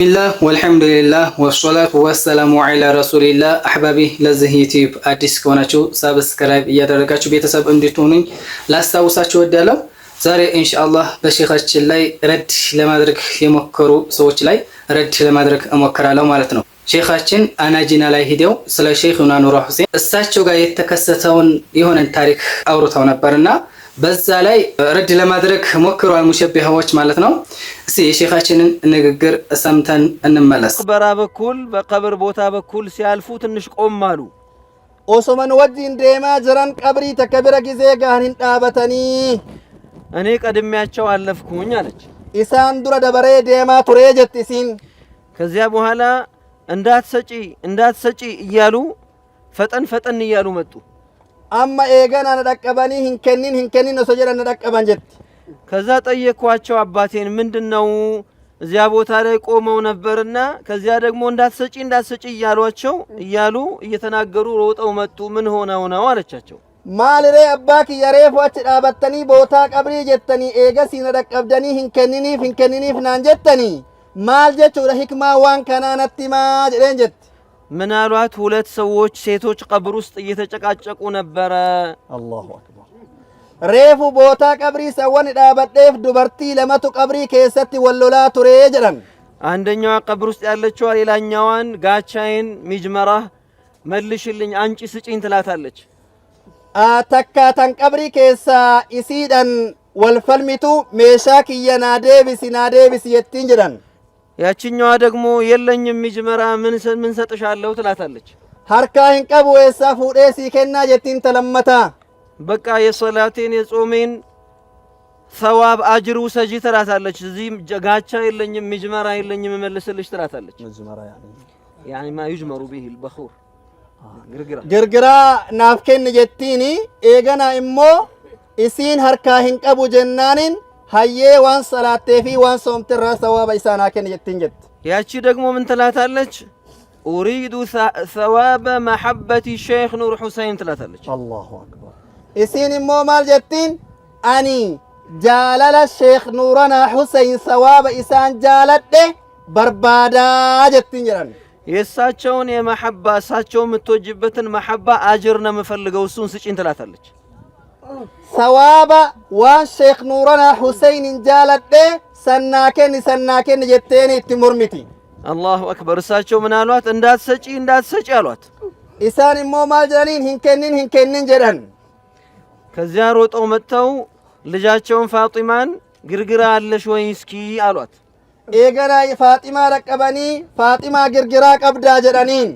الله والحمد لله والصلاة والسلام على رسول الله أحبابي ለዚህ ዩቲዩብ አዲስ ከሆናችሁ ሰብስክራይብ እያደረጋችሁ ቤተሰብ እንድትሆኑኝ ላስታውሳችሁ ወዳለሁ። ዛሬ ኢንሻአላህ በሼኻችን ላይ ረድ ለማድረግ የሞከሩ ሰዎች ላይ ረድ ለማድረግ እሞክራለሁ ማለት ነው። ሼኻችን አናጂና ላይ ሄደው ስለ ሼኹና ኑር ሁሴን እሳቸው ጋር የተከሰተውን የሆነን ታሪክ አውርተው ነበርና በዛ ላይ ረድ ለማድረግ ሞክሯል ሙሸቢሃዎች ማለት ነው። እስቲ የሼኻችንን ንግግር ሰምተን እንመለስ። በራ በኩል በቀብር ቦታ በኩል ሲያልፉ ትንሽ ቆም አሉ። ኦሶመን ወዲን ደማ ጅራን ቀብሪ ተከበረ ጊዜ ጋህን ጣበተኒ እኔ ቀድሚያቸው አለፍኩኝ አለች። ኢሳን ዱረ ደበሬ ደማ ቱሬ ጀትሲን ከዚያ በኋላ እንዳትሰጪ እያሉ ፈጠን እያሉ መጡ። አማ ኤገና ነደቀበኒ ህንከኒን ወሰጀራ ነደቀበን ጀት ከዛ ጠየኳቸው አባቴን ምንድነው እዚያ ቦታ ላይ ቆመው ነበርና ከዚያ ደግሞ እንዳትሰጪ እያሉ እየተናገሩ ሮጠው መጡ። ምን ሆነው ነው አለቻቸው። ማልሬ አባክ ያሬፎች ዳበተኒ ቦታ ቀብሪ ጀተኒ ኤገሲ ነደቀብደኒ ህንከኒኒ ፍናን ጀተኒ ማል ጀቹ ለህክማ ዋን ከናነቲማ ጀደን ጀት ምን አሏት? ሁለት ሰዎች ሴቶች ቀብር ውስጥ እየተጨቃጨቁ ነበረ። አላሁ አክበር ሬፉ ቦታ ቀብሪ ሰወን ዳበደፍ ዱበርቲ ለመቱ ቀብሪ ከሰቲ ወሎላ ቱሬ ጀረን አንደኛዋ ቀብር ውስጥ ያለችው ሌላኛዋን ጋቻዬን ሚጅመራ መልሽልኝ አንቺ ስጪኝ ትላታለች። ተካታን ቀብሪ ከሳ ኢሲዳን ወልፈልሚቱ ሜሻክ የናዴቢስ የቲን ጀረን ያቺኛዋ ደግሞ የለኝም ሚጅመራ ምን ሰጥሻለሁ ትላታለች። ሀርካህን ቀብ ወይሳ ፉዴ ሲከና ጀቲን ተለመታ በቃ የሶላቴን የጾሜን ሰዋብ አጅሩ ሰጂ ትላታለች። እዚህ ጋቻ የለኝም ሚጅመራ የለኝም መልስልሽ ትላታለች። ሚጅመራ ያኒ ማ ይጅመሩ به البخور ግርግራ ናፍከን ጀቲኒ ኤገና እሞ ኢሲን ሀርካህን ቀቡ ጀናኒን ሃዬ ዋን ሰላቴ ፊ ዋን ሶምት ራሰዋ በይሳና ከን የትንጀት ያቺ ደግሞ ምን ትላታለች? ኡሪዱ ሰዋበ መሐበቲ ሼኽ ኑር ሁሴን ትላታለች። አላሁ አክበር ኢሲን ሞ ማል ጀቲን አኒ ጃላላ ሼኽ ኑራና ሁሴን ሰዋበ ኢሳን ጃለደ በርባዳ ጀቲን ጀራን የሳቸውን የመሐባ እሳቸው የምትወጅበትን መሐባ አጅር ነው የምፈልገው እሱን ስጪኝ ትላታለች። ሰዋባ ዋን ሼኽ ኑራና ሁሴን እንጃለደ ሰናከን ጀቴኒ ትሙርሚቲ አላሁ አክበር እሳቸው ምን አሏት? እንዳትሰጪ አሏት። ኢሳን ሞ ማልጀኒን ህንከኒን ጀደን ከዚያ ሮጠው መጥተው ልጃቸውን ፋጢማን ግርግራ አለሽ ወይ እስኪ አሏት። ኤገና ፋጢማ ረቀበኒ ፋጢማ ግርግራ ቀብዳ ጀደኒን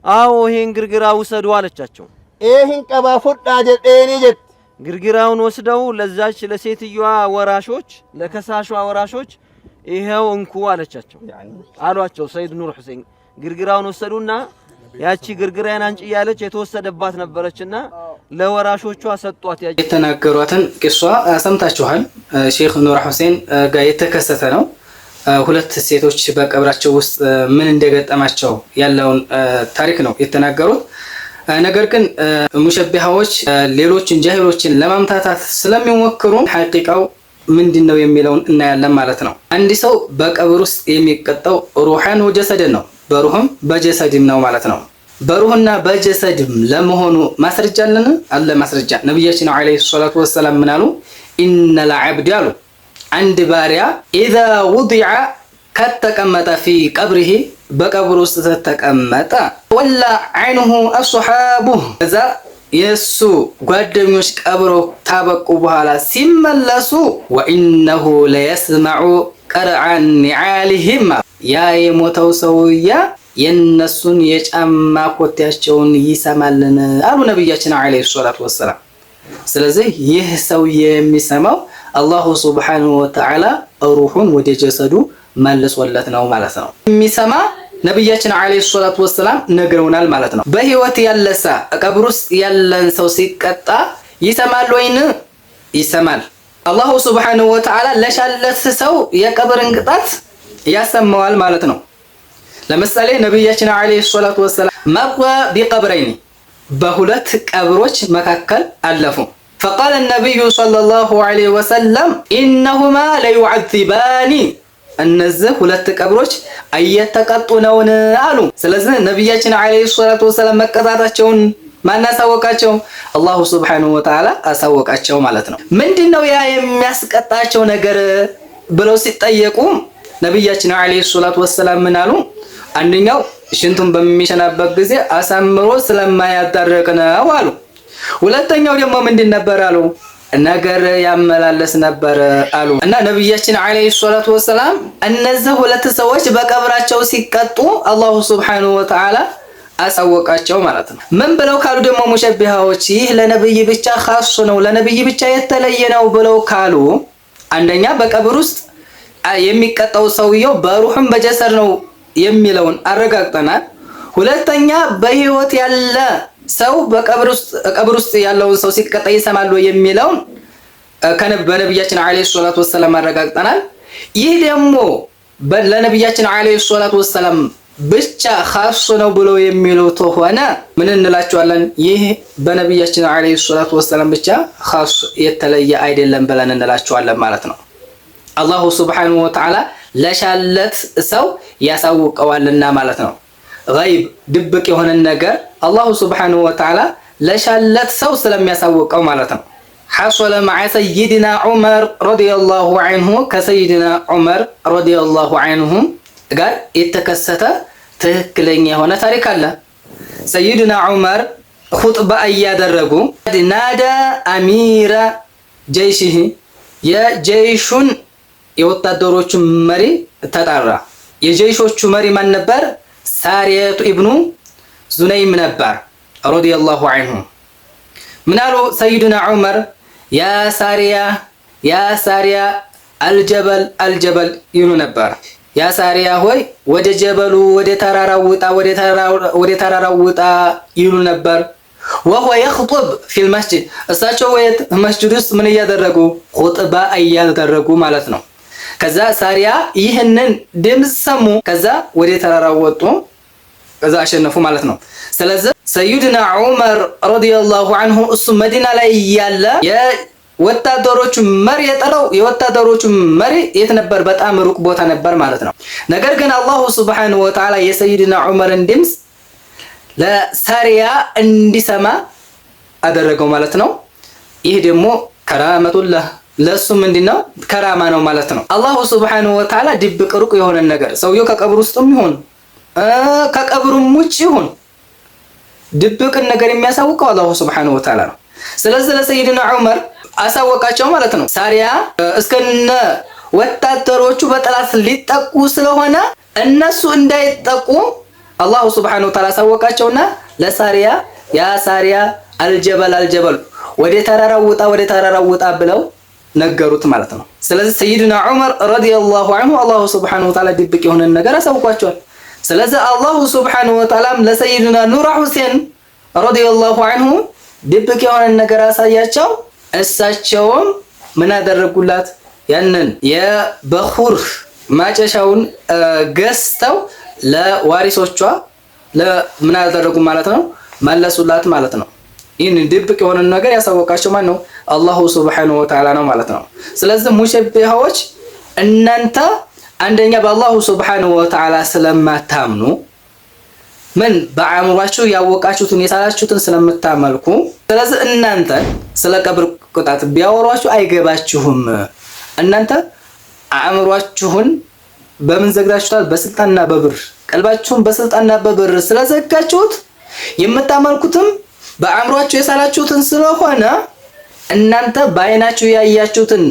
አዎ ይሄን ግርግራ ውሰዱ አለቻቸው። ይሄን ቀባ ፉዳ ጀዴኒ ጀት ግርግራውን ወስደው ለዛች ለሴትየዋ ወራሾች ለከሳሿ ወራሾች ይሄው እንኩ አለቻቸው አሏቸው። ሰይድ ኑር ሁሴን ግርግራውን ወሰዱና ያቺ ግርግራን አንጭ ያለች የተወሰደባት ነበረችና ለወራሾቿ ሰጧት። የተናገሯትን ቂሷ ሰምታችኋል። ሼኽ ኑር ሁሴን ጋር የተከሰተ ነው። ሁለት ሴቶች በቀብራቸው ውስጥ ምን እንደገጠማቸው ያለውን ታሪክ ነው የተናገሩት። ነገር ግን ሙሸቢሃዎች ሌሎችን ጃሂሎችን ለማምታታት ስለሚሞክሩ ሐቂቃው ምንድነው የሚለውን እናያለን ማለት ነው። አንድ ሰው በቀብር ውስጥ የሚቀጣው ሩሃን ወጀሰድን ነው፣ በሩህም በጀሰድም ነው ማለት ነው። በሩህና በጀሰድም ለመሆኑ ማስረጃ አለ ማስረጃ። ነብያችን አለይሂ ሰላቱ ወሰለም ምን አሉ? ኢነል ዐብድ አሉ አንድ ባሪያ ኢዛ ውዲዐ ከተቀመጠ ፊ ቀብሪሂ በቀብር ውስጥ ተቀመጠ ወላ አይኑሁ አስሐቡ እዛ የሱ ጓደኞች ቀብሮ ታበቁ በኋላ ሲመለሱ ወኢነሁ ለየስመዑ ቀርዐን ኒዓሊሂም ያ የሞተው ሰውያ የነሱን የጫማ ኮቴያቸውን ይሰማልን አሉ ነብያችን አለይሂ ሰላቱ ወሰለም። ስለዚህ ይህ ሰውዬ የሚሰማው አላሁ ሱብሓነሁ ወተዓላ ሩሁን ወደ ጀሰዱ መልሶለት ነው ማለት ነው። የሚሰማ ነብያችን አለይሂ ሰላቱ ወሰለም ነግረውናል ማለት ነው። በህይወት ያለሳ ቀብር ውስጥ ያለን ሰው ሲቀጣ ይሰማል ወይን? ይሰማል። አላሁ ሱብሓነሁ ወተዓላ ለሻለት ሰው የቀብርን ቅጣት ያሰማዋል ማለት ነው። ለምሳሌ ነብያችን አለይሂ ሰላቱ ወሰለም መርዋ ቢቀብረይኒ በሁለት ቀብሮች መካከል አለፉ። فقال النبي صلى الله عليه وسلم إنهما ليعذبان እነዚህ ሁለት ቀብሮች እየተቀጡ ነውን አሉ። ስለዚህ ነብያችን አለይሂ ሰላቱ ወሰላም መቀጣታቸውን ማን አሳወቃቸው? አላሁ ሱብሓነሁ ወተዓላ አሳወቃቸው ማለት ነው። ምንድነው ያ የሚያስቀጣቸው ነገር ብለው ሲጠየቁ ነብያችን አለይሂ ሰላቱ ወሰላም ምን አሉ? አንደኛው ሽንቱን በሚሸናበት ጊዜ አሳምሮ ስለማያዳርቅ ነው አሉ። ሁለተኛው ደግሞ ምንድን ነበር አሉ? ነገር ያመላለስ ነበር አሉ። እና ነብያችን አለይሂ ሰላቱ ወሰላም እነዚህ ሁለት ሰዎች በቀብራቸው ሲቀጡ አላሁ ሱብሓነሁ ወተዓላ አሳወቃቸው ማለት ነው። ምን ብለው ካሉ ደግሞ ሙሸቢሃዎች ይህ ለነብይ ብቻ ኻስ ነው፣ ለነብይ ብቻ የተለየ ነው ብለው ካሉ አንደኛ በቀብር ውስጥ የሚቀጣው ሰውየው በሩህም በጀሰር ነው የሚለውን አረጋግጠናል። ሁለተኛ በህይወት ያለ ሰው በቀብር ውስጥ ያለውን ሰው ሲቀጣ ይሰማሉ የሚለውን በነብያችን አለይሂ ሰላቱ ወሰላም አረጋግጠናል። ይህ ደግሞ ለነብያችን አለይሂ ሰላቱ ወሰላም ብቻ ኻስ ነው ብለው የሚሉት ሆነ ምን እንላቸዋለን? ይህ በነብያችን አለይሂ ሰላቱ ወሰላም ብቻ ኻስ የተለየ አይደለም ብለን እንላቸዋለን ማለት ነው። አላሁ ሱብሓነሁ ወተዓላ ለሻለት ሰው ያሳውቀዋልና ማለት ነው። ገይብ ድብቅ የሆነ ነገር አላሁ ሱብሓነሁ ወተዓላ ለሻለት ሰው ስለሚያሳውቀው ማለት ነው። ሐሰለ መዐ ሰይድና ዑመር ረዲየላሁ ዐንሁ ከሰይድና ዑመር ረዲየላሁ ዐንሁ ጋር የተከሰተ ትክክለኛ የሆነ ታሪክ አለ። ሰይድና ዑመር ኹጥባ እያደረጉ ናዳ አሚራ ጀይሽህ የጀይሹን የወታደሮቹ መሪ ተጣራ። የጀይሾቹ መሪ ማን ነበር? ሳሪያቱ ኢብኑ ዙነይም ነበር ረዲየላሁ ዐንሁ። ምን አሉ ሰይድና ዑመር? ያ ሳሪያ አልጀበል አልጀበል ይሉ ነበር። ያ ሳሪያ ሆይ ወደ ጀበሉ ወደ ተራራው ውጣ ይሉ ነበር። ወሁወ የኽጡብ ፊል መስጂድ እሳቸው ወይት መስጂድ ውስጥ ምን እያደረጉ? ኹጥባ እያደረጉ ማለት ነው። ከዛ ሳሪያ ይህንን ድምፅ ሰሙ። ከዛ ወደ ተራራው ወጡ። ከዛ አሸነፉ ማለት ነው። ስለዚህ ሰይድና ዑመር ረዲየላሁ ዐንሁ እሱ መዲና ላይ እያለ የወታደሮቹ መሪ የጠራው የወታደሮቹ መሪ የት ነበር? በጣም ሩቅ ቦታ ነበር ማለት ነው። ነገር ግን አላሁ ሱብሓነሁ ወተዓላ የሰይድና ዑመርን ድምፅ ለሳሪያ እንዲሰማ አደረገው ማለት ነው። ይህ ደግሞ ከራመቱላህ ለሱ ምንድነው? ከራማ ነው ማለት ነው። አላሁ ሱብሓነሁ ወተዓላ ድብቅ ሩቅ የሆነ ነገር ሰውየው ከቀብር ውስጥም ይሁን ከቀብሩም ውጭ ይሁን ድብቅን ነገር የሚያሳውቀው አላሁ ሱብሓነሁ ወተዓላ ነው። ስለዚህ ለሰይድና ዑመር አሳወቃቸው ማለት ነው። ሳሪያ እስከነ ወታደሮቹ በጠላት ሊጠቁ ስለሆነ እነሱ እንዳይጠቁ አላሁ ሱብሓነሁ ወተዓላ አሳወቃቸውና ለሳሪያ ያ ሳሪያ አልጀበል አልጀበል ወደ ተራራው ውጣ ብለው ነገሩት ማለት ነው። ስለዚህ ሰይድና ዑመር ረዲየላሁ ዐንሁ አላሁ ሱብሓነሁ ወተዓላ ድብቅ የሆነ ነገር አሳውቋቸዋል። ስለዚህ አላሁ ሱብሓነሁ ወተዓላም ለሰይድና ኑር ሁሴን ረዲየላሁ ዐንሁ ድብቅ የሆነ ነገር አሳያቸው። እሳቸውም ምን አደረጉላት? ያንን የበኹር ማጨሻውን ገዝተው ለዋሪሶቿ ምን አደረጉ ማለት ነው? መለሱላት ማለት ነው። ይህን ድብቅ የሆነ ነገር ያሳወቃቸው ማን ነው? አላሁ ሱብሓነሁ ወተዓላ ነው ማለት ነው። ስለዚህ ሙሸቢሃዎች እናንተ አንደኛ በአላሁ ሱብሓነሁ ወተዓላ ስለማታምኑ ምን በአእምሯችሁ ያወቃችሁትን የሳላችሁትን ስለምታመልኩ፣ ስለዚህ እናንተ ስለ ቀብር ቅጣት ቢያወሯችሁ አይገባችሁም። እናንተ አእምሯችሁን በምን ዘግታችሁታል? በስልጣንና በብር ቀልባችሁን በስልጣንና በብር ስለዘጋችሁት የምታመልኩትም በአእምሯችሁ የሳላችሁትን ስለሆነ እናንተ በአይናችሁ ያያችሁትን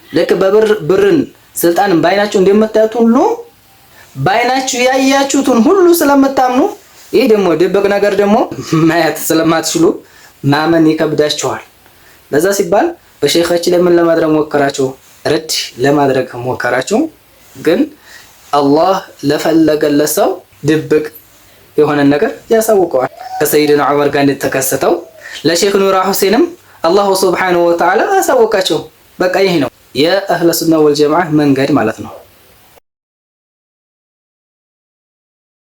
ልክ ብርን ስልጣንን በአይናችሁ እንደምታዩት ሁሉ በአይናችሁ ያያችሁትን ሁሉ ስለምታምኑ፣ ይህ ደግሞ ድብቅ ነገር ደግሞ ማየት ስለማትችሉ ማመን ይከብዳችኋል። ለዛ ሲባል በሼኻችን ለምን ለማድረግ ሞከራችሁ? ረድ ለማድረግ ሞከራችሁ። ግን አላህ ለፈለገለት ሰው ድብቅ የሆነ ነገር ያሳውቀዋል። ከሰይድና ዑመር ጋር እንደተከሰተው ለሼኽ ኑር ሁሴንም አላሁ ሱብሓነሁ ወተዓላ አሳወቃቸው። በቃ ይህ ነው የአህለ ሱና ወል ጀማዓ መንገድ ማለት ነው።